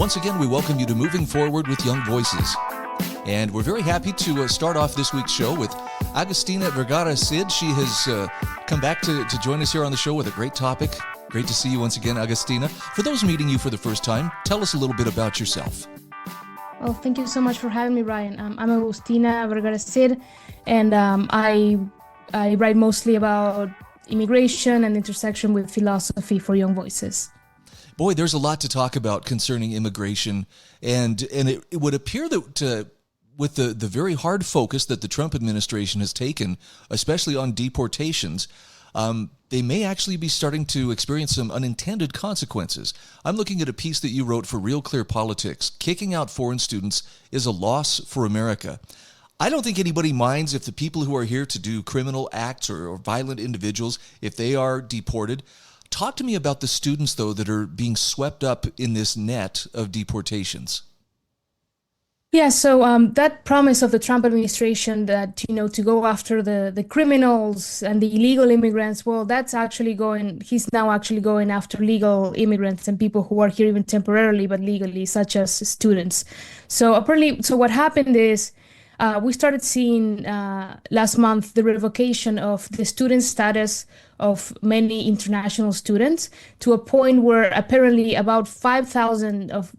once again, we welcome you to Moving Forward with Young Voices. And we're very happy to start off this week's show with Agustina Vergara Cid. She has come back to join us here on the show with a great topic. Great to see you once again, Agustina. For those meeting you for the first time, tell us a little bit about yourself. Well, thank you so much for having me, Ryan. I'm Agustina Vergara Cid, and I write mostly about immigration and intersection with philosophy for Young Voices. Boy, there's a lot to talk about concerning immigration, and it would appear that with the very hard focus that the Trump administration has taken, especially on deportations, they may actually be starting to experience some unintended consequences. I'm looking at a piece that you wrote for Real Clear Politics. Kicking out foreign students is a loss for America. I don't think anybody minds if the people who are here to do criminal acts or violent individuals, if they are deported. Talk to me about the students, though, that are being swept up in this net of deportations. Yeah, so that promise of the Trump administration that, to go after the criminals and the illegal immigrants, well, he's now actually going after legal immigrants and people who are here even temporarily but legally, such as students. So what happened is we started seeing last month the revocation of the student status of many international students to a point where apparently about 5,000 of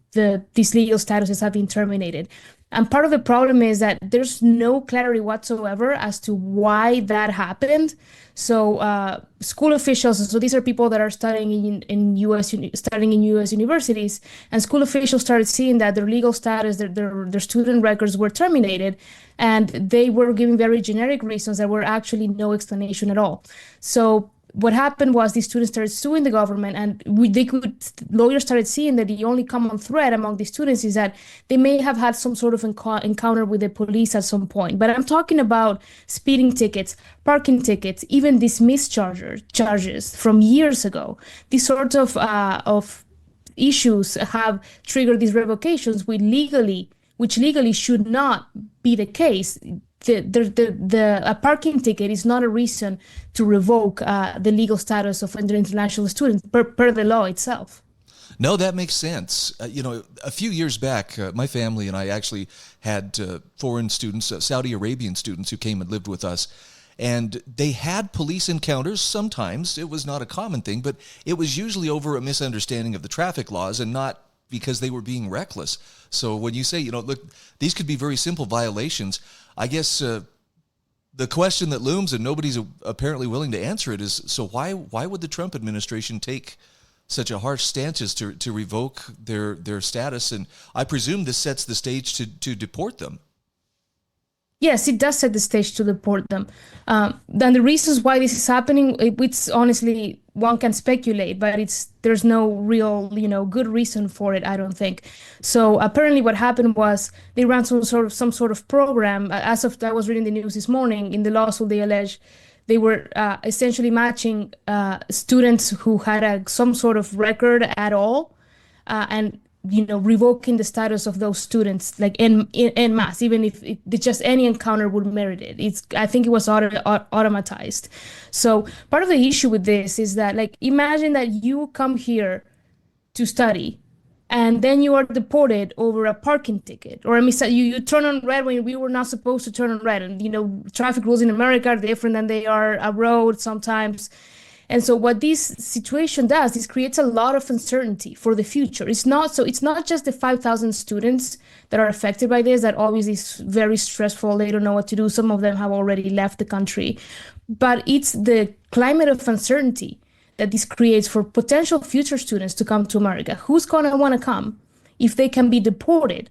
these legal statuses have been terminated. And part of the problem is that there's no clarity whatsoever as to why that happened. So school officials, so these are people that are studying in U.S. universities, and school officials started seeing that their legal status, their student records were terminated, and they were giving very generic reasons that were actually no explanation at all. So what happened was these students started suing the government, and lawyers started seeing that the only common thread among these students is that they may have had some sort of encounter with the police at some point. But I'm talking about speeding tickets, parking tickets, even dismissed charges from years ago. These sorts of issues have triggered these revocations, which legally should not be the case. A parking ticket is not a reason to revoke the legal status of an international student per the law itself. No, that makes sense. A few years back, my family and I actually had foreign students, Saudi Arabian students who came and lived with us. And they had police encounters. Sometimes it was not a common thing, but it was usually over a misunderstanding of the traffic laws and not because they were being reckless. So when you say, look, these could be very simple violations, I guess the question that looms, and nobody's apparently willing to answer it, is, so why would the Trump administration take such a harsh stance to revoke their status? And I presume this sets the stage to deport them. Yes, it does set the stage to deport them. Then the reasons why this is happening, it's honestly, one can speculate, but there's no real, good reason for it, I don't think. So apparently what happened was they ran some sort of program. As of I was reading the news this morning, in the lawsuit they allege they were essentially matching students who had some sort of record at all, and revoking the status of those students, like en masse, even if just any encounter would merit it. I think it was automatized. So part of the issue with this is that, imagine that you come here to study, and then you are deported over a parking ticket, or you turn on red when we were not supposed to turn on red. And traffic rules in America are different than they are abroad sometimes. And so what this situation does is creates a lot of uncertainty for the future. It's not just the 5,000 students that are affected by this, that obviously is very stressful. They don't know what to do. Some of them have already left the country. But it's the climate of uncertainty that this creates for potential future students to come to America. Who's going to want to come if they can be deported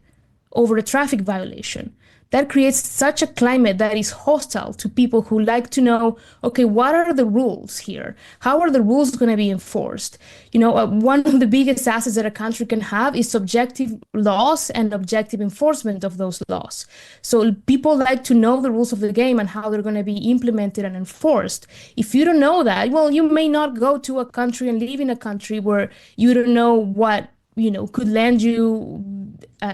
over a traffic violation? That creates such a climate that is hostile to people who like to know, okay, what are the rules here? How are the rules going to be enforced? One of the biggest assets that a country can have is subjective laws and objective enforcement of those laws. So people like to know the rules of the game and how they're going to be implemented and enforced. If you don't know that, well, you may not go to a country and live in a country where you don't know what could land you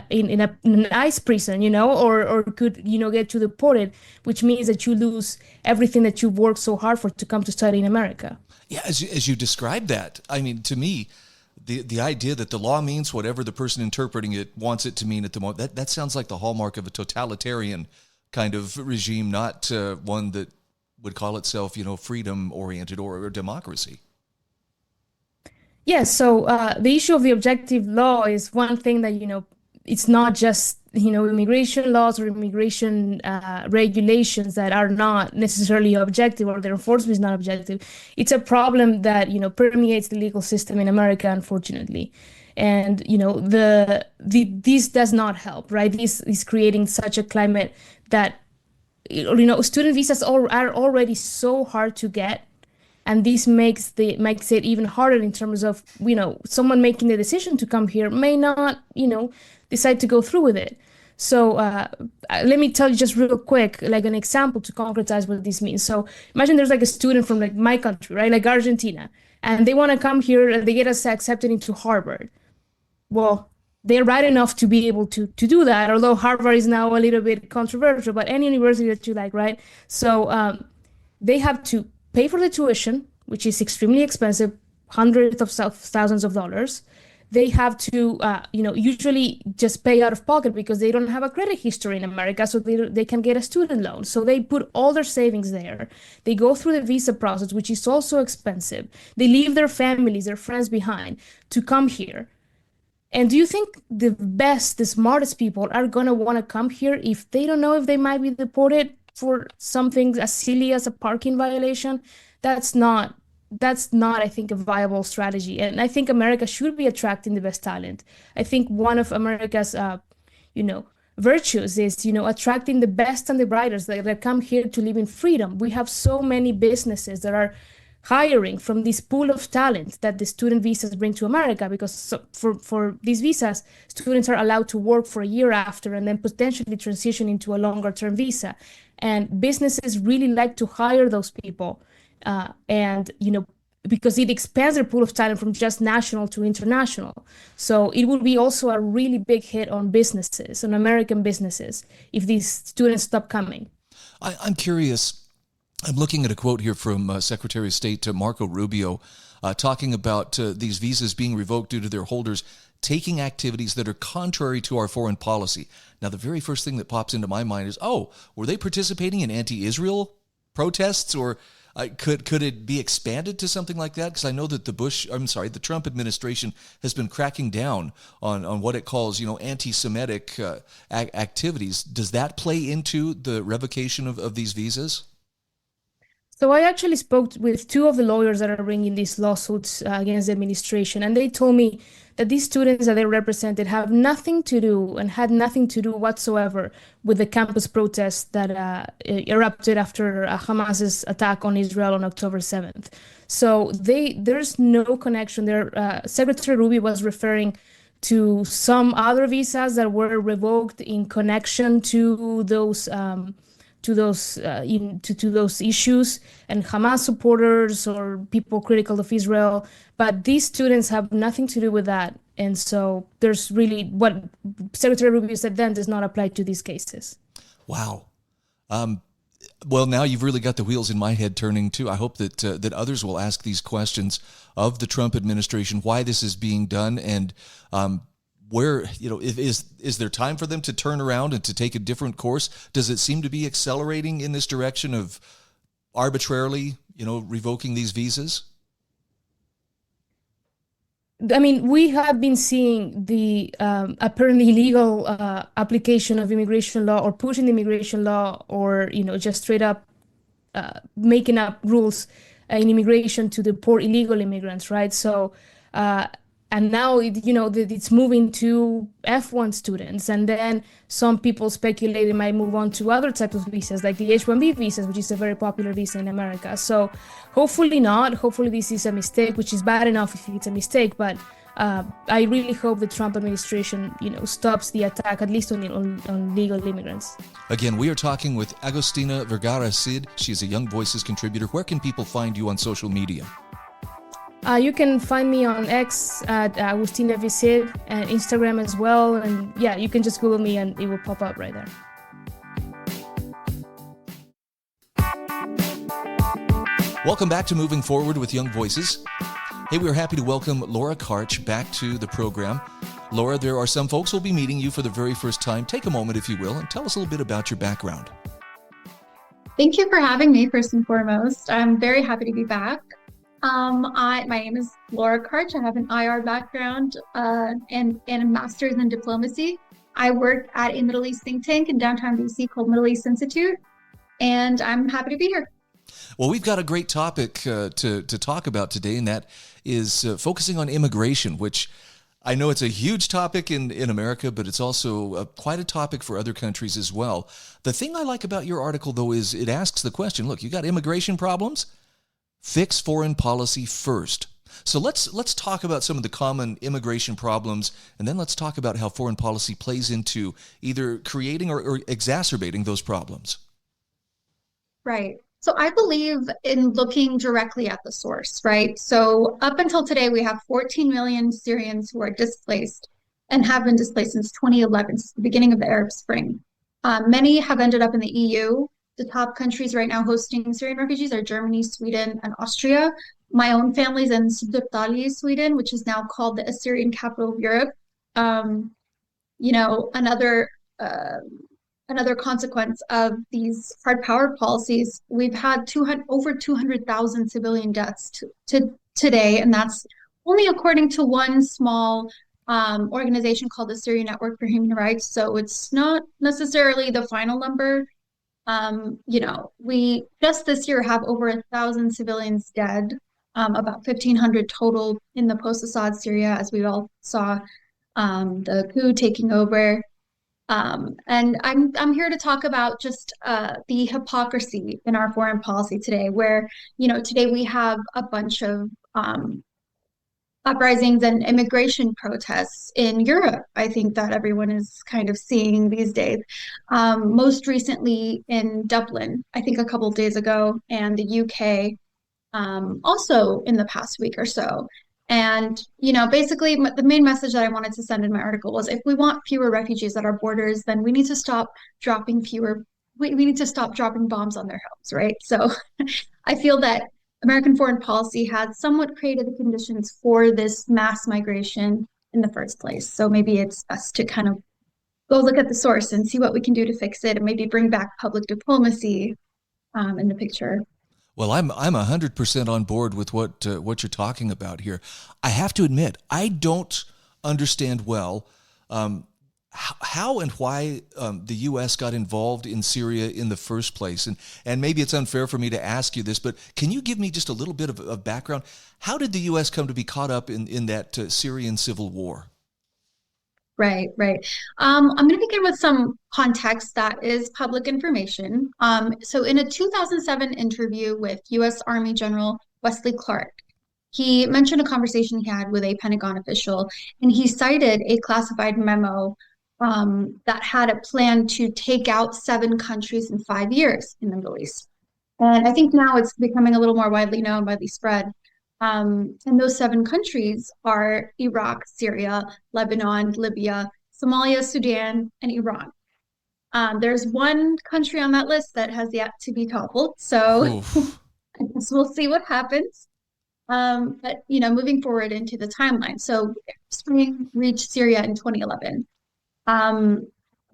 in an ICE prison, or could, get you deported, which means that you lose everything that you've worked so hard for to come to study in America. Yeah, as you described that, I mean, to me, the idea that the law means whatever the person interpreting it wants it to mean at the moment, that sounds like the hallmark of a totalitarian kind of regime, not one that would call itself, freedom-oriented or democracy. Yes, so the issue of the objective law is one thing that, it's not just, immigration laws or immigration regulations that are not necessarily objective or their enforcement is not objective. It's a problem that, permeates the legal system in America, unfortunately. And, this does not help, right? This is creating such a climate that, student visas are already so hard to get. And this makes it even harder in terms of, someone making the decision to come here may not, decide to go through with it. So let me tell you just real quick, like an example to concretize what this means. So imagine there's like a student from like my country, right? Like Argentina, and they want to come here and they get us accepted into Harvard. Well, they're right enough to be able to do that, although Harvard is now a little bit controversial, but any university that you like, right? So they have to pay for the tuition, which is extremely expensive, hundreds of thousands of dollars. They have to, usually just pay out of pocket because they don't have a credit history in America, so they can get a student loan. So they put all their savings there. They go through the visa process, which is also expensive. They leave their families, their friends behind to come here. And do you think the smartest people are going to want to come here if they don't know if they might be deported for something as silly as a parking violation? That's not, I think, a viable strategy. And I think America should be attracting the best talent. I think one of America's, virtues is, attracting the best and the brightest that come here to live in freedom. We have so many businesses that are hiring from this pool of talent that the student visas bring to America, because for these visas, students are allowed to work for a year after and then potentially transition into a longer term visa. And businesses really like to hire those people. Because it expands their pool of talent from just national to international. So it would be also a really big hit on businesses, on American businesses, if these students stop coming. I'm curious. I'm looking at a quote here from Secretary of State Marco Rubio talking about these visas being revoked due to their holders taking activities that are contrary to our foreign policy. Now, the very first thing that pops into my mind is, were they participating in anti-Israel protests, or could it be expanded to something like that? Because I know that the Trump administration has been cracking down on what it calls, anti-Semitic activities. Does that play into the revocation of these visas? So I actually spoke with two of the lawyers that are bringing these lawsuits against the administration, and they told me that these students that they represented have nothing to do and had nothing to do whatsoever with the campus protests that erupted after Hamas's attack on Israel on October 7th. So there's no connection there. Secretary Rubio was referring to some other visas that were revoked in connection to those issues and Hamas supporters or people critical of Israel, but these students have nothing to do with that. And so there's really, what Secretary Rubio said then does not apply to these cases. Wow. Well, now you've really got the wheels in my head turning too. I hope that others will ask these questions of the Trump administration, why this is being done, and where, is there time for them to turn around and to take a different course? Does it seem to be accelerating in this direction of arbitrarily, revoking these visas? I mean, we have been seeing the apparently illegal application of immigration law, or pushing the immigration law, or, just straight up making up rules in immigration to deport illegal immigrants, right? So, and now, it's moving to F1 students. And then some people speculate it might move on to other types of visas, like the H-1B visas, which is a very popular visa in America. So hopefully not. Hopefully this is a mistake, which is bad enough if it's a mistake. But I really hope the Trump administration, stops the attack, at least on legal immigrants. Again, we are talking with Agustina Vergara Cid. She is a Young Voices contributor. Where can people find you on social media? You can find me on X at Agustina Vergara Cid, and Instagram as well. And yeah, you can just Google me and it will pop up right there. Welcome back to Moving Forward with Young Voices. Hey, we're happy to welcome Lara Karch back to the program. Lara, there are some folks who will be meeting you for the very first time. Take a moment, if you will, and tell us a little bit about your background. Thank you for having me, first and foremost. I'm very happy to be back. My name is Lara Karch. I have an IR background and a master's in diplomacy. I work at a Middle East think tank in downtown DC called Middle East Institute, and I'm happy to be here. Well, we've got a great topic to talk about today, and that is focusing on immigration, which I know it's a huge topic in America, but it's also quite a topic for other countries as well. The thing I like about your article, though, is it asks the question, look, you got immigration problems? Fix foreign policy first. So let's talk about some of the common immigration problems, and then let's talk about how foreign policy plays into either creating or exacerbating those problems. Right. So I believe in looking directly at the source, right? So up until today, we have 14 million Syrians who are displaced and have been displaced since 2011, since the beginning of the Arab Spring. Many have ended up in the EU. The top countries right now hosting Syrian refugees are Germany, Sweden, and Austria. My own family's in Sudetali, Sweden, which is now called the Assyrian capital of Europe. Another consequence of these hard power policies, we've had over 200,000 civilian deaths to today, and that's only according to one small organization called the Syrian Network for Human Rights. So it's not necessarily the final number. We just this year have over 1,000 civilians dead, about 1,500 total in the post-Assad Syria, as we all saw the coup taking over. And I'm here to talk about just the hypocrisy in our foreign policy today, where, today we have a bunch of uprisings and immigration protests in Europe. I think that everyone is kind of seeing these days. Most recently in Dublin, I think a couple of days ago, and the UK also in the past week or so. And, basically the main message that I wanted to send in my article was if we want fewer refugees at our borders, then we need to stop dropping we need to stop dropping bombs on their homes, right? So I feel that American foreign policy has somewhat created the conditions for this mass migration in the first place. So maybe it's best to kind of go look at the source and see what we can do to fix it, and maybe bring back public diplomacy in the picture. Well, I'm 100% on board with what you're talking about here. I have to admit, I don't understand well how and why the U.S. got involved in Syria in the first place. And maybe it's unfair for me to ask you this, but can you give me just a little bit of background? How did the U.S. come to be caught up in that Syrian civil war? Right. I'm going to begin with some context that is public information. So in a 2007 interview with U.S. Army General Wesley Clark, he mentioned a conversation he had with a Pentagon official, and he cited a classified memo that had a plan to take out 7 countries in 5 years in the Middle East. And I think now it's becoming a little more widely known, widely spread. And those 7 countries are Iraq, Syria, Lebanon, Libya, Somalia, Sudan, and Iran. There's one country on that list that has yet to be toppled, so I guess we'll see what happens. But moving forward into the timeline, so spring reached Syria in 2011.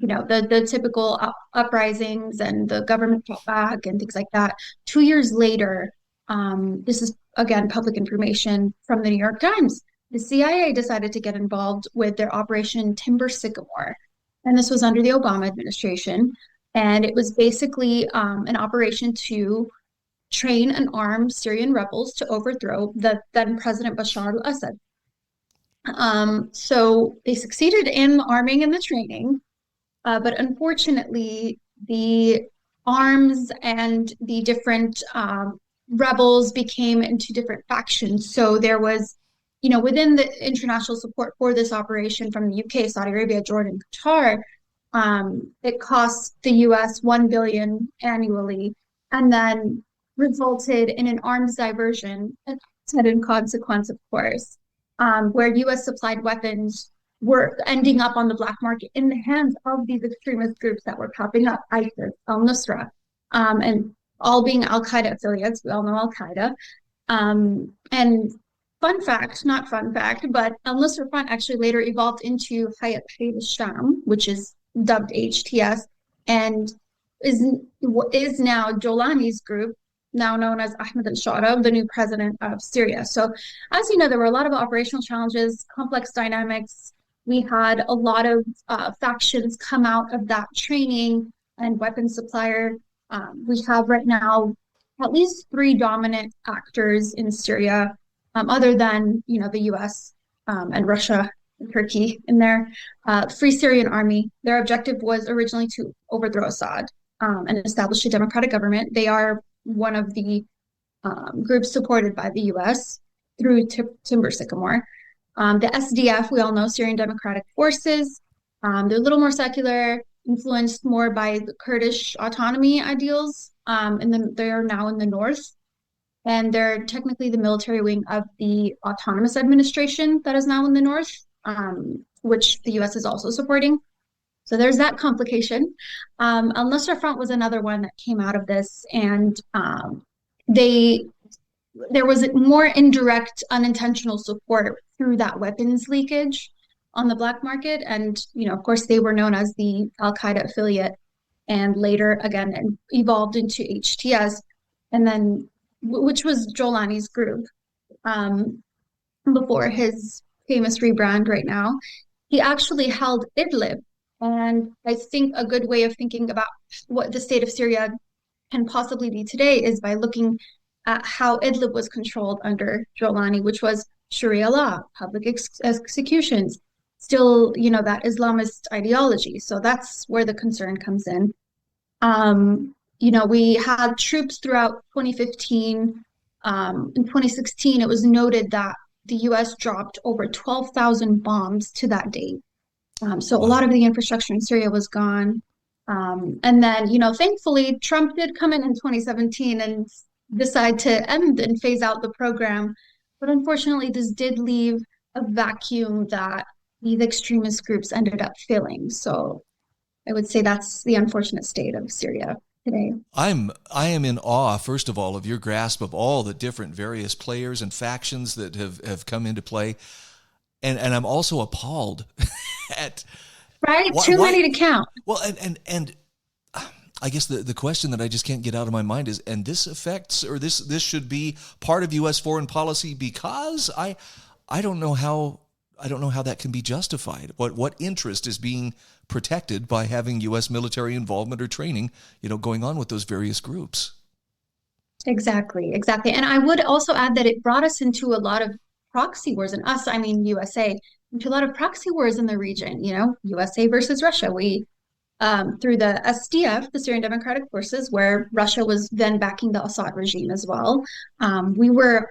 The typical uprisings and the government fought back and things like that. 2 years later, this is again public information from the New York Times. The CIA decided to get involved with their Operation Timber Sycamore, and this was under the Obama administration. And it was basically an operation to train and arm Syrian rebels to overthrow the then President Bashar al-Assad. So they succeeded in the arming and the training, but unfortunately, the arms and the different rebels became into different factions. So there was, within the international support for this operation from the UK, Saudi Arabia, Jordan, Qatar, it cost the US $1 billion annually, and then resulted in an arms diversion, in consequence, of course, where US supplied weapons were ending up on the black market in the hands of these extremist groups that were popping up, ISIS, al-Nusra, and all being al-Qaeda affiliates. We all know al-Qaeda. And fun fact, not fun fact, but Al-Nusra Front actually later evolved into Hayat Tahrir al-Sham, which is dubbed HTS, and is now Jolani's group, now known as Ahmed al-Shara, the new president of Syria. So, as you know, there were a lot of operational challenges, complex dynamics. We had a lot of factions come out of that training and weapons supplier. We have right now at least three dominant actors in Syria, other than the U.S. And Russia and Turkey in there. Free Syrian Army. Their objective was originally to overthrow Assad and establish a democratic government. They are one of the groups supported by the U.S. through Timber Sycamore. The SDF, we all know, Syrian Democratic Forces. They're a little more secular, influenced more by the Kurdish autonomy ideals, and then they are now in the north. And they're technically the military wing of the autonomous administration that is now in the north, which the U.S. is also supporting. So there's that complication. Al-Nusra Front was another one that came out of this, and there was more indirect, unintentional support through that weapons leakage on the black market. And, of course, they were known as the Al-Qaeda affiliate, and later, again, evolved into HTS, and then which was Jolani's group before his famous rebrand right now. He actually held Idlib. And I think a good way of thinking about what the state of Syria can possibly be today is by looking at how Idlib was controlled under Jolani, which was Sharia law, public executions, still, that Islamist ideology. So that's where the concern comes in. We had troops throughout 2015. In 2016, it was noted that the U.S. dropped over 12,000 bombs to that date. So a lot of the infrastructure in Syria was gone. And then, thankfully, Trump did come in 2017 and decide to end and phase out the program. But unfortunately, this did leave a vacuum that these extremist groups ended up filling. So I would say that's the unfortunate state of Syria today. I am in awe, first of all, of your grasp of all the different various players and factions that have come into play. And I'm also appalled at too many to count. Well, and I guess the question that I just can't get out of my mind is, and this affects, or this should be part of U.S. foreign policy, because I don't know how that can be justified. What interest is being protected by having U.S. military involvement or training, going on with those various groups? Exactly. And I would also add that it brought us into a lot of proxy wars, and us, I mean USA, into a lot of proxy wars in the region, USA versus Russia. We, through the SDF, the Syrian Democratic Forces, where Russia was then backing the Assad regime as well. We were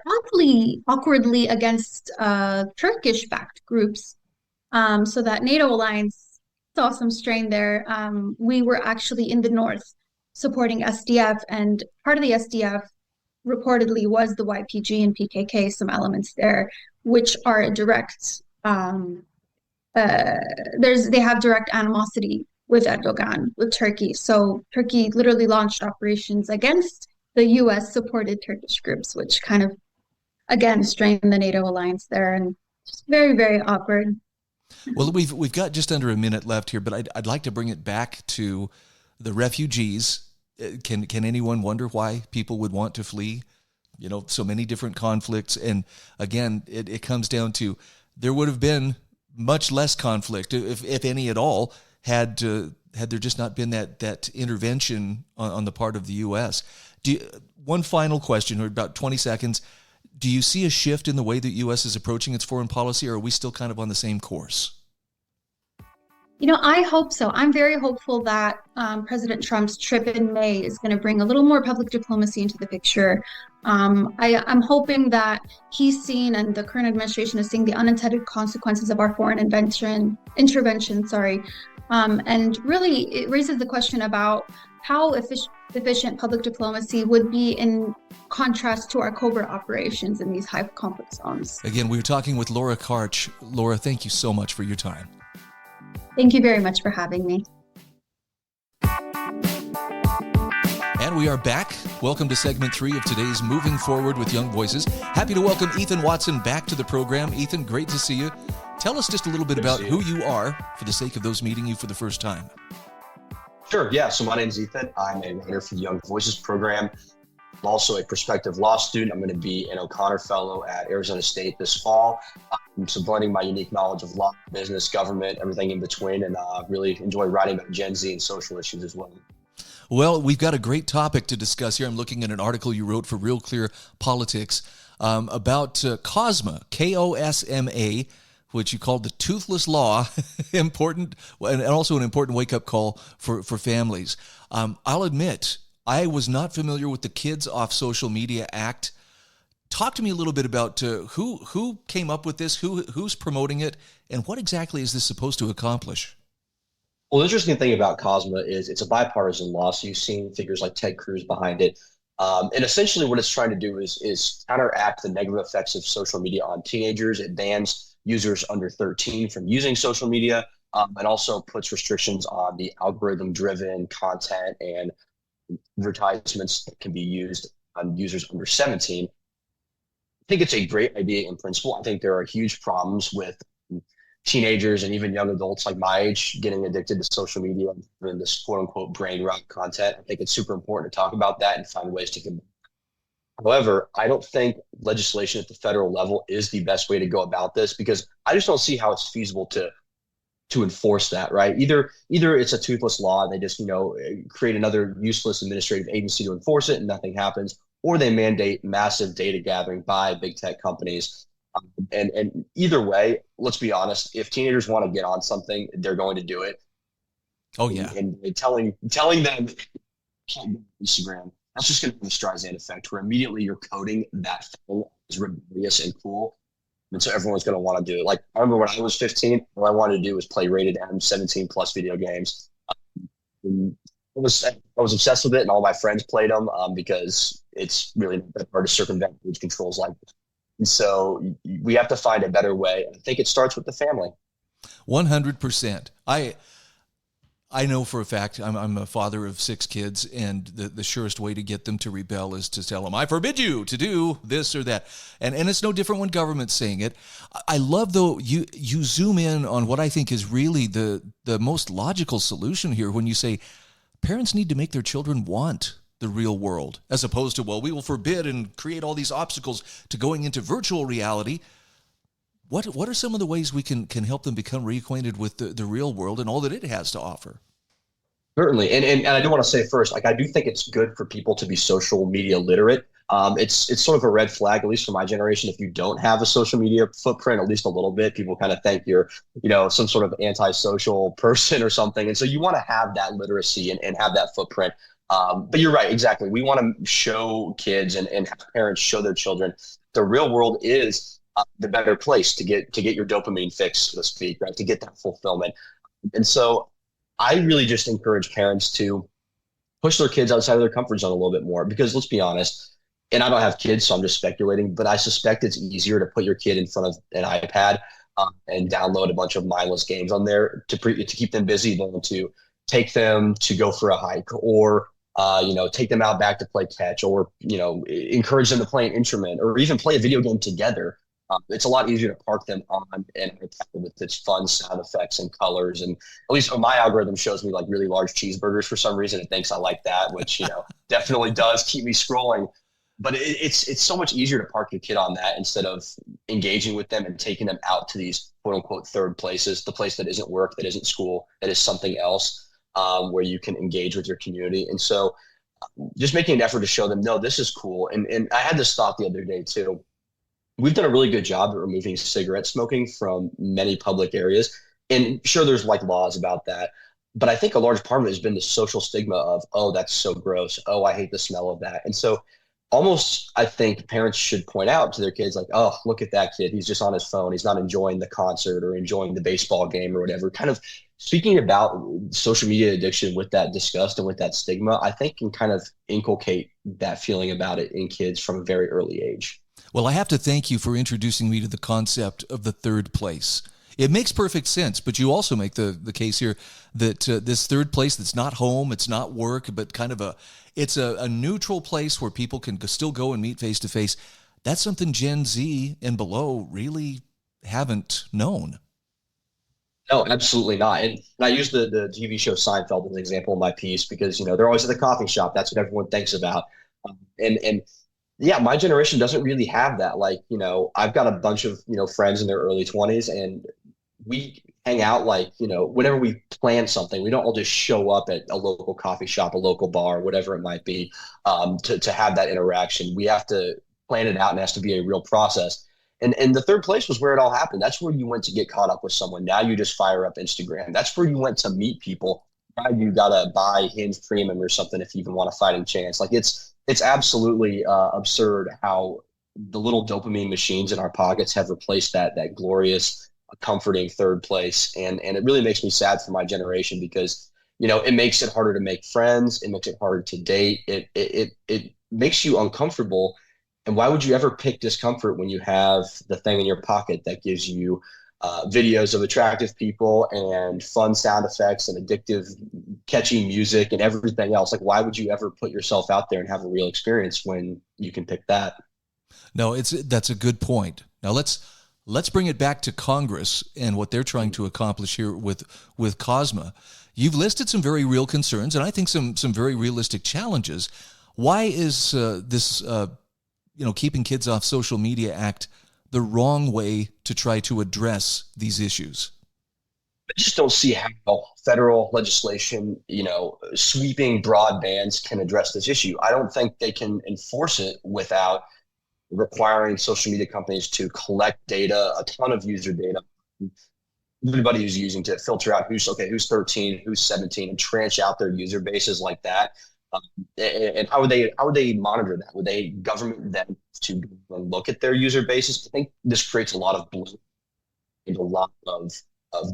awkwardly against Turkish-backed groups, so that NATO alliance saw some strain there. We were actually in the north supporting SDF, and part of the SDF reportedly was the YPG and PKK, some elements there, which are a direct, they have direct animosity with Erdogan, with Turkey. So Turkey literally launched operations against the US supported Turkish groups, which kind of, again, strained the NATO alliance there, and just very, very awkward. Well, we've got just under a minute left here, but I'd like to bring it back to the refugees. Can anyone wonder why people would want to flee? So many different conflicts. And again, it comes down to, there would have been much less conflict, if any at all, had there just not been that intervention on the part of the U.S. One final question, or about 20 seconds. Do you see a shift in the way that U.S. is approaching its foreign policy, or are we still kind of on the same course? I hope so. I'm very hopeful that President Trump's trip in May is going to bring a little more public diplomacy into the picture. I'm hoping that he's seen, and the current administration is seeing, the unintended consequences of our foreign intervention. And really, it raises the question about how efficient public diplomacy would be in contrast to our covert operations in these high conflict zones. Again, we were talking with Lara Karch. Lara, thank you so much for your time. Thank you very much for having me. And we are back. Welcome to segment 3 of today's Moving Forward with Young Voices. Happy to welcome Ethan Watson back to the program. Ethan, great to see you. Tell us just a little bit about who you are for the sake of those meeting you for the first time. Sure, yeah. So my name is Ethan. I'm a writer for the Young Voices program. I'm also a prospective law student. I'm going to be an O'Connor Fellow at Arizona State this fall. So blending my unique knowledge of law, business, government, everything in between, and really enjoy writing about Gen Z and social issues as well. Well, we've got a great topic to discuss here. I'm looking at an article you wrote for Real Clear Politics about COSMA, K-O-S-M-A, which you called the toothless law, important, and also an important wake-up call for families. I'll admit, I was not familiar with the Kids Off Social Media Act. Talk to me a little bit about who came up with this, who's promoting it, and what exactly is this supposed to accomplish? Well, the interesting thing about COSMA is it's a bipartisan law, so you've seen figures like Ted Cruz behind it. And essentially what it's trying to do is counteract the negative effects of social media on teenagers. It bans users under 13 from using social media, and also puts restrictions on the algorithm-driven content and advertisements that can be used on users under 17. I think it's a great idea in principle. I think there are huge problems with teenagers and even young adults like my age getting addicted to social media and this quote unquote brain rot content. I think it's super important to talk about that and find ways to combat. However, I don't think legislation at the federal level is the best way to go about this, because I just don't see how it's feasible to enforce that, right? Either it's a toothless law and they just, create another useless administrative agency to enforce it and nothing happens, or they mandate massive data gathering by big tech companies. And either way, let's be honest, if teenagers want to get on something, they're going to do it. Oh yeah. And telling them can't go on Instagram, that's just going to have a Streisand effect where immediately you're coding that thing as rebellious and cool. And so everyone's going to want to do it. Like, I remember when I was 15, all I wanted to do was play rated M 17 plus video games. I was obsessed with it, and all my friends played them because it's really not that hard to circumvent age controls like this. And so we have to find a better way. I think it starts with the family. 100%. I know for a fact, I'm a father of 6 kids, and the surest way to get them to rebel is to tell them, I forbid you to do this or that. And it's no different when government's saying it. I love, though, you zoom in on what I think is really the most logical solution here when you say parents need to make their children want the real world, as opposed to, well, we will forbid and create all these obstacles to going into virtual reality. What are some of the ways we can help them become reacquainted with the real world and all that it has to offer? Certainly. And I do want to say first, I do think it's good for people to be social media literate. It's sort of a red flag, at least for my generation, if you don't have a social media footprint, at least a little bit. People kind of think you're, some sort of antisocial person or something. And so you want to have that literacy and have that footprint. But you're right, exactly. We want to show kids and have parents show their children the real world is the better place to get your dopamine fix, so to speak, right? To get that fulfillment. And so I really just encourage parents to push their kids outside of their comfort zone a little bit more, because let's be honest, and I don't have kids, so I'm just speculating, but I suspect it's easier to put your kid in front of an iPad and download a bunch of mindless games on there to keep them busy than to take them to go for a hike or take them out back to play catch, or, encourage them to play an instrument or even play a video game together. It's a lot easier to park them on an iPad with its fun sound effects and colors. And at least my algorithm shows me like really large cheeseburgers for some reason. It thinks I like that, which, definitely does keep me scrolling. But it's so much easier to park your kid on that instead of engaging with them and taking them out to these quote unquote third places, the place that isn't work, that isn't school, that is something else, where you can engage with your community. And so just making an effort to show them, no, this is cool. And I had this thought the other day too. We've done a really good job at removing cigarette smoking from many public areas. And sure, there's like laws about that. But I think a large part of it has been the social stigma of, oh, that's so gross. Oh, I hate the smell of that. And so almost I think parents should point out to their kids like, oh, look at that kid. He's just on his phone. He's not enjoying the concert or enjoying the baseball game or whatever. Kind of speaking about social media addiction with that disgust and with that stigma, I think can kind of inculcate that feeling about it in kids from a very early age. Well, I have to thank you for introducing me to the concept of the third place. It makes perfect sense, but you also make the case here that this third place that's not home, it's not work, but kind of it's a neutral place where people can still go and meet face to face. That's something Gen Z and below really haven't known. No, absolutely not. And I use the TV show Seinfeld as an example in my piece because, they're always at the coffee shop. That's what everyone thinks about. And yeah, my generation doesn't really have that. Like, I've got a bunch of, friends in their early 20s, and we hang out like, whenever we plan something, we don't all just show up at a local coffee shop, a local bar, whatever it might be, to have that interaction. We have to plan it out, and it has to be a real process. And the third place was where it all happened. That's where you went to get caught up with someone. Now you just fire up Instagram. That's where you went to meet people. Now you got to buy Hinge Premium or something if you even want a fighting chance. Like it's absolutely absurd how the little dopamine machines in our pockets have replaced that glorious, comforting third place. And it really makes me sad for my generation because, it makes it harder to make friends. It makes it harder to date. It makes you uncomfortable. And why would you ever pick discomfort when you have the thing in your pocket that gives you videos of attractive people and fun sound effects and addictive, catchy music and everything else? Like, why would you ever put yourself out there and have a real experience when you can pick that? No, that's a good point. Now let's bring it back to Congress and what they're trying to accomplish here with COSMA. You've listed some very real concerns, and I think some very realistic challenges. Why is this Keeping Kids Off Social Media Act the wrong way to try to address these issues? I just don't see how federal legislation, sweeping broad bans can address this issue. I don't think they can enforce it without requiring social media companies to collect data, a ton of user data, everybody who's using to filter out who's 13, who's 17, and tranche out their user bases like that. And how would they monitor that? Would they government them to look at their user bases? I think this creates a lot of bloat and a lot of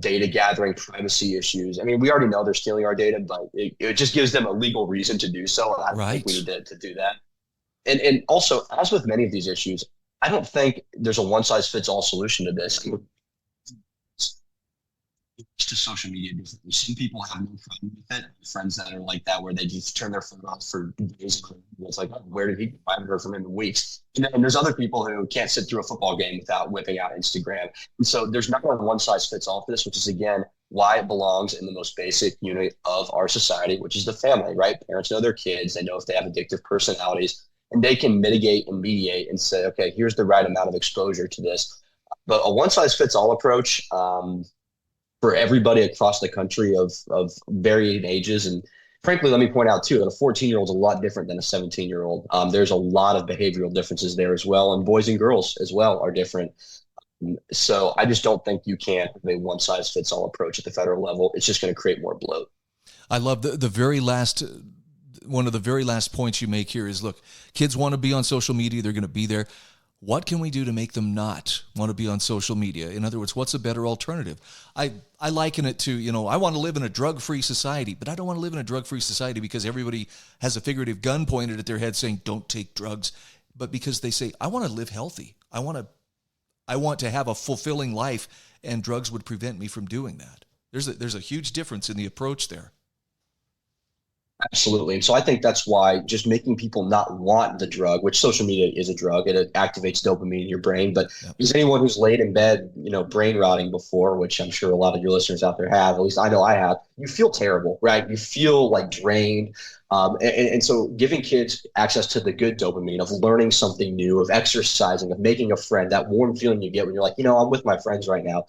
data gathering, privacy issues. I mean, we already know they're stealing our data, but it just gives them a legal reason to do so. And I don't think we need to do that. And also, as with many of these issues, I don't think there's a one-size-fits-all solution to this. To social media differently. Some people have no problem with it. Friends that are like that, where they just turn their phone off for days. It's like, oh, where did he go? I haven't heard from him in weeks. And there's other people who can't sit through a football game without whipping out Instagram. And so there's not a one size fits all for this, which is, again, why it belongs in the most basic unit of our society, which is the family, right? Parents know their kids. They know if they have addictive personalities, and they can mitigate and mediate and say, okay, here's the right amount of exposure to this. But a one size fits all approach, for everybody across the country of varying ages. And frankly, let me point out too, that a 14-year-old is a lot different than a 17-year-old. There's a lot of behavioral differences there as well. And boys and girls as well are different. So I just don't think you can have a one size fits all approach at the federal level. It's just going to create more bloat. I love the very last, one of the very last points you make here is, look, kids want to be on social media. They're going to be there. What can we do to make them not want to be on social media? In other words, what's a better alternative? I liken it to, I want to live in a drug-free society, but I don't want to live in a drug-free society because everybody has a figurative gun pointed at their head saying, don't take drugs, but because they say, I want to live healthy. I want to have a fulfilling life, and drugs would prevent me from doing that. There's a huge difference in the approach there. Absolutely. And so I think that's why just making people not want the drug, which social media is a drug, it activates dopamine in your brain. But Is anyone who's laid in bed, brain rotting before, which I'm sure a lot of your listeners out there have, at least I know I have, you feel terrible, right? You feel like drained. And so giving kids access to the good dopamine of learning something new, of exercising, of making a friend, that warm feeling you get when you're like, I'm with my friends right now.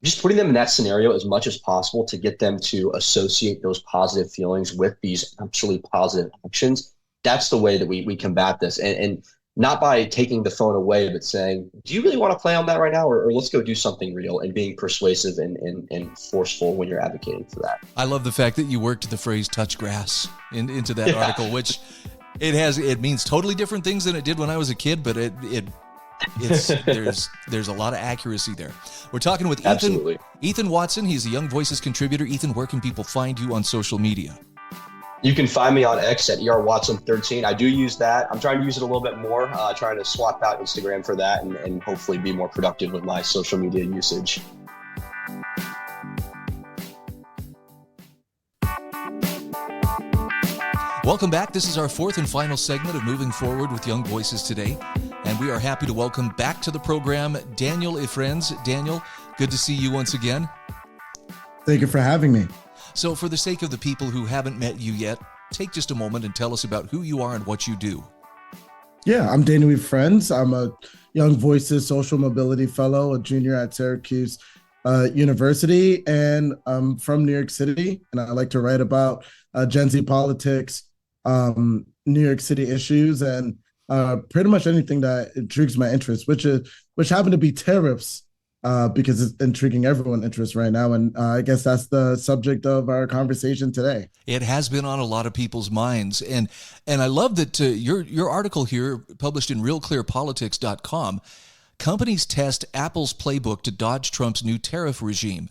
Just putting them in that scenario as much as possible to get them to associate those positive feelings with these actually positive actions. That's the way that we combat this. And not by taking the phone away, but saying, do you really want to play on that right now? Or let's go do something real, and being persuasive and forceful when you're advocating for that. I love the fact that you worked the phrase touch grass into that article, which it means totally different things than it did when I was a kid, but there's a lot of accuracy there. We're talking with Ethan Watson. He's a Young Voices contributor. Ethan, where can people find you on social media? You can find me on X at ERWatson13. I do use that. I'm trying to use it a little bit more, trying to swap out Instagram for that and hopefully be more productive with my social media usage. Welcome back. This is our fourth and final segment of Moving Forward with Young Voices today. And we are happy to welcome back to the program Daniel Idfresne. Daniel, good to see you once again. Thank you for having me. So for the sake of the people who haven't met you yet, take just a moment and tell us about who you are and what you do. Yeah, I'm Daniel Idfresne. I'm a Young Voices Social Mobility Fellow, a junior at Syracuse University, and I'm from New York City, and I like to write about Gen Z politics, New York City issues, and pretty much anything that intrigues my interest, which happen to be tariffs, because it's intriguing everyone's interest right now. And I guess that's the subject of our conversation today. It has been on a lot of people's minds. And I love that your article here, published in realclearpolitics.com, companies test Apple's playbook to dodge Trump's new tariff regime.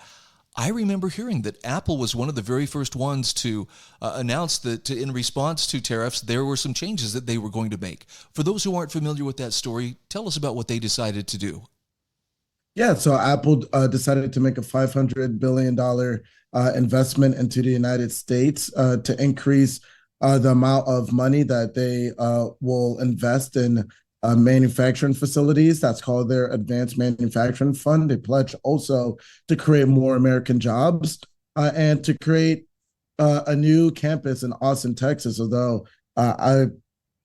I remember hearing that Apple was one of the very first ones to announce that in response to tariffs, there were some changes that they were going to make. For those who aren't familiar with that story, tell us about what they decided to do. Yeah, so Apple decided to make a $500 billion investment into the United States to increase the amount of money that they will invest in manufacturing facilities. That's called their Advanced Manufacturing Fund. They pledge also to create more American jobs and to create a new campus in Austin, Texas. Although I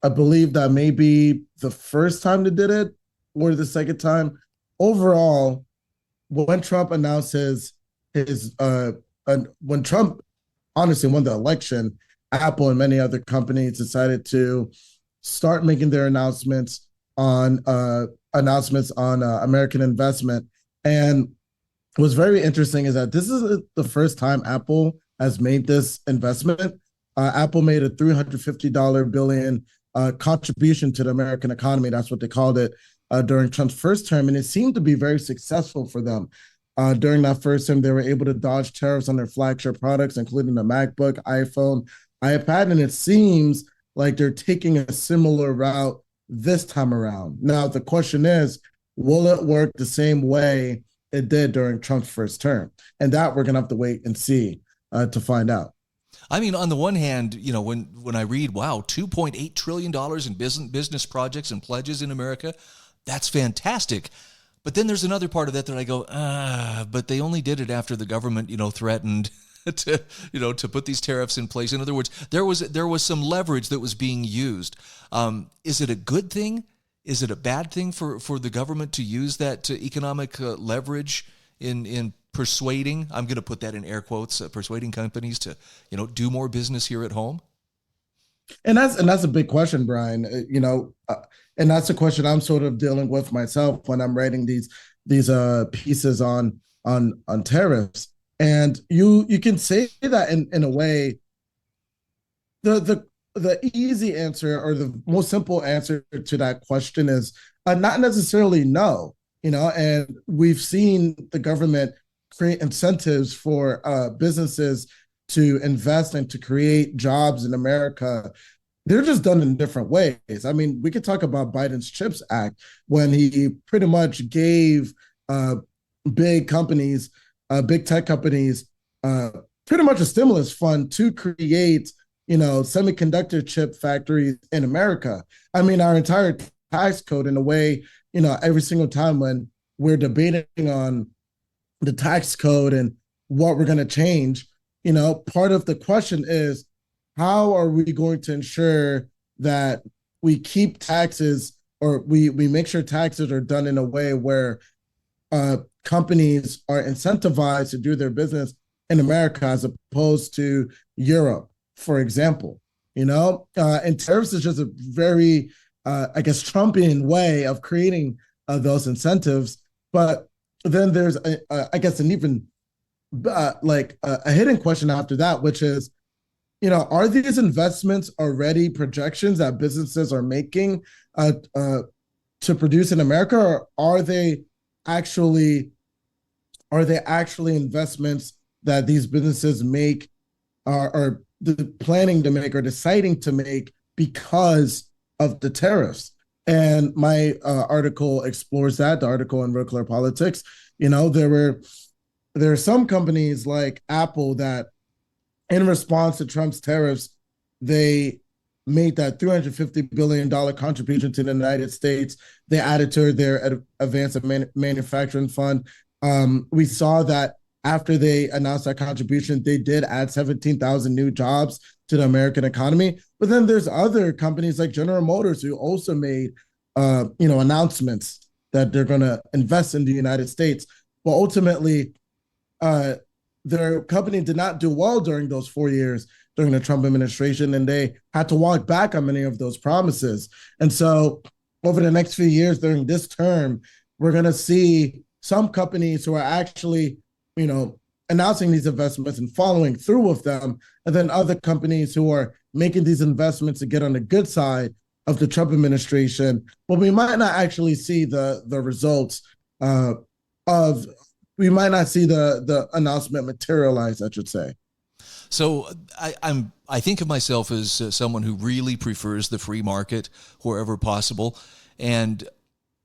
believe that may be the first time they did it or the second time. Overall, when Trump announced when Trump honestly won the election, Apple and many other companies decided to start making their announcements on American investment. And what's very interesting is that this is the first time Apple has made this investment. Apple made a $350 billion contribution to the American economy. That's what they called it during Trump's first term, and it seemed to be very successful for them. During that first term, they were able to dodge tariffs on their flagship products, including the MacBook, iPhone, iPad, and it seems like they're taking a similar route this time around. Now, the question is, will it work the same way it did during Trump's first term? And that we're going to have to wait and see to find out. I mean, on the one hand, you know, when I read, wow, $2.8 trillion in business projects and pledges in America, that's fantastic. But then there's another part of that I go, but they only did it after the government, threatened to put these tariffs in place. In other words, there was some leverage that was being used. Is it a good thing? Is it a bad thing for the government to use that economic leverage in persuading, I'm going to put that in air quotes, persuading companies to, do more business here at home? And that's a big question, Brian. And that's a question I'm sort of dealing with myself when I'm writing these pieces on tariffs. And you can say that in a way, the easy answer or the most simple answer to that question is not necessarily no. And we've seen the government create incentives for businesses to invest and to create jobs in America. They're just done in different ways. I mean, we could talk about Biden's CHIPS Act when he pretty much gave big companies, big tech companies, pretty much a stimulus fund to create, semiconductor chip factories in America. I mean, our entire tax code, in a way, every single time when we're debating on the tax code and what we're going to change, part of the question is, how are we going to ensure that we keep taxes or we make sure taxes are done in a way where companies are incentivized to do their business in America as opposed to Europe, for example, and tariffs is just a very, Trumpian way of creating those incentives. But then there's, an even a hidden question after that, which is, are these investments already projections that businesses are making to produce in America, or are they actually investments that these businesses make are planning to make or deciding to make because of the tariffs? And my article explores that. The article in Real Clear Politics, there there are some companies like Apple that, in response to Trump's tariffs, they made that $350 billion contribution to the United States. They added to their advanced manufacturing fund. We saw that after they announced that contribution, they did add 17,000 new jobs to the American economy. But then there's other companies like General Motors who also made, announcements that they're going to invest in the United States. But ultimately, their company did not do well during those 4 years during the Trump administration, and they had to walk back on many of those promises. And so over the next few years during this term, we're going to see some companies who are actually, announcing these investments and following through with them, and then other companies who are making these investments to get on the good side of the Trump administration, but we might not actually see the results we might not see the announcement materialize, I should say. So I think of myself as someone who really prefers the free market wherever possible. And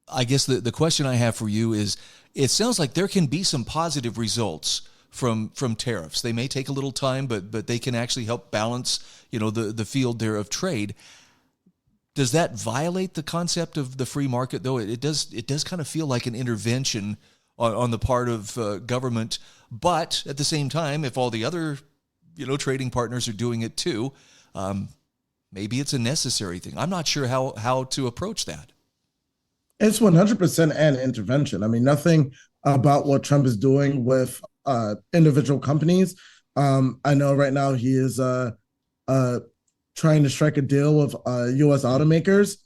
I guess the question I have for you is, it sounds like there can be some positive results from tariffs. They may take a little time, but they can actually help balance, the field there of trade. Does that violate the concept of the free market, though? It does kind of feel like an intervention on the part of government, but at the same time, if all the other trading partners are doing it too, maybe it's a necessary thing. I'm not sure how to approach that. It's 100% an intervention. I mean, nothing about what Trump is doing with individual companies. I know right now he is trying to strike a deal with U.S. automakers,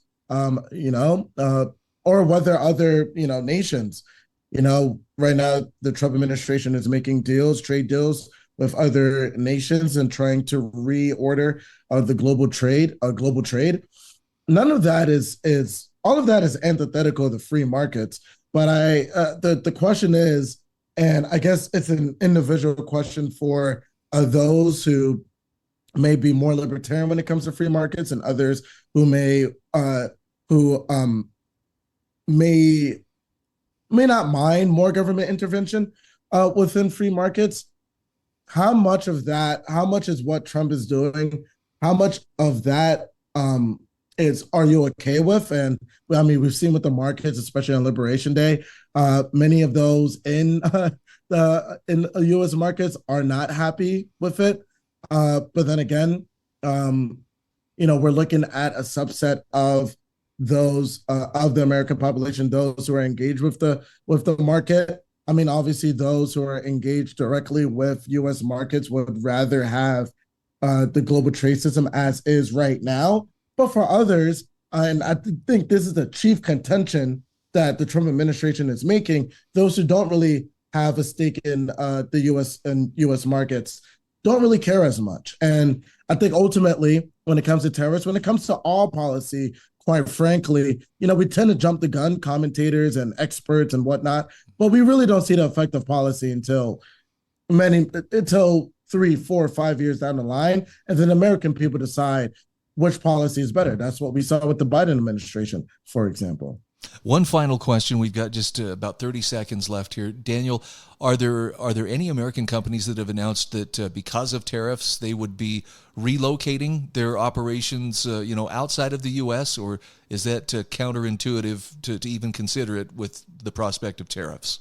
or whether other nations. Right now the Trump administration is making trade deals with other nations and trying to reorder the global trade. None of that is all of that is antithetical to free markets. But the question is, and I guess it's an individual question for those who may be more libertarian when it comes to free markets, and others who may not mind more government intervention within free markets. How much is what Trump is doing? How much of that are you okay with? And I mean, we've seen with the markets, especially on Liberation Day, many of those in U.S. markets are not happy with it. But then again, we're looking at a subset of those of the American population, those who are engaged with the market. I mean, obviously, those who are engaged directly with U.S. markets would rather have the global trade system as is right now. But for others, and I think this is the chief contention that the Trump administration is making, those who don't really have a stake in the U.S. markets don't really care as much. And I think ultimately, when it comes to tariffs, when it comes to all policy, quite frankly, we tend to jump the gun, commentators and experts and whatnot, but we really don't see the effect of policy until 3, 4, 5 years down the line. And then American people decide which policy is better. That's what we saw with the Biden administration, for example. One final question. We've got just about 30 seconds left here. Daniel, are there any American companies that have announced that because of tariffs, they would be relocating their operations, outside of the U.S., or is that counterintuitive to even consider it with the prospect of tariffs?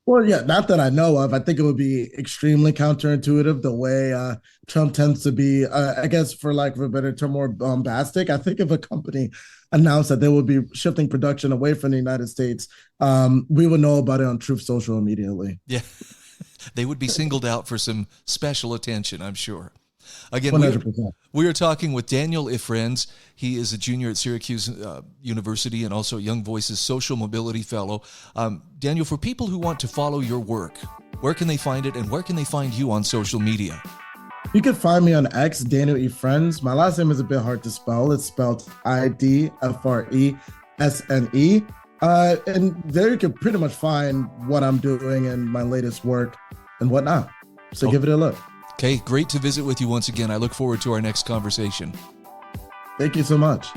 Well, yeah, not that I know of. I think it would be extremely counterintuitive the way Trump tends to be, I guess, for lack of a better term, more bombastic. I think if a company announced that they would be shifting production away from the United States, we would know about it on Truth Social immediately. Yeah, they would be singled out for some special attention, I'm sure. Again, 100%. we are talking with Daniel Idfresne. He is a junior at Syracuse University and also Young Voices Social Mobility Fellow. Daniel, for people who want to follow your work, where can they find it, and where can they find you on social media? You can find me on X, Daniel Idfresne. My last name is a bit hard to spell. It's spelled Idfresne. And there you can pretty much find what I'm doing and my latest work and whatnot. So give it a look. Okay, great to visit with you once again. I look forward to our next conversation. Thank you so much.